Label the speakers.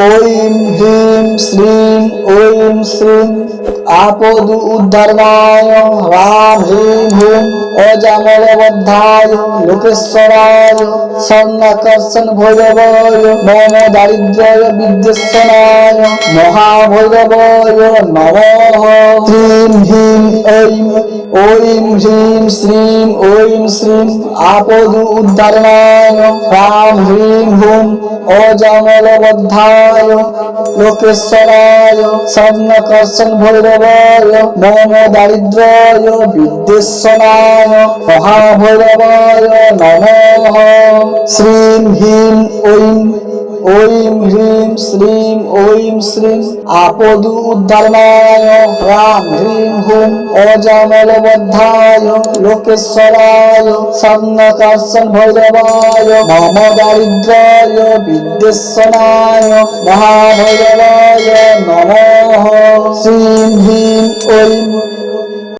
Speaker 1: ঐం হ্রিং শ্রীং ঐং শ্রীং আপদ উদ্ধারণায় রাম হ্রিং হুম অজামলবদ্ধায় লোকেশ্বরায় স্বর্ণাকর্ষণ ভৈরবায় মম দারিদ্র্যায় বিদ্বেষণায় মহাভৈরবায় নমঃ। শ্রীং হ্রিং ঐং ঐং হ্রিং শ্রীং ঐং শ্রীং আপদ উদ্ধারণায় রাম হ্রিং হুম অজামলবদ্ধায় লোকেশ্বরায় স্বর্ণাকর্ষণ ভৈরবায় মম দারিদ্র্যায় বিদ্বেষণায় মহাভৈরবায় নমঃ। শ্রীং হ্রিং ঐং ঐং হ্রিং শ্রীং ঐং শ্রীং আপদ উদ্ধারণায় রাম হ্রিং হুম অজামলবদ্ধায় লোকেশ্বরায় স্বর্ণাকর্ষণ ভৈরবায় মম দারিদ্র্যায় বিদ্বেষণায় মহাভৈরবায় নমঃ। শ্রীং হ্রিং ঐং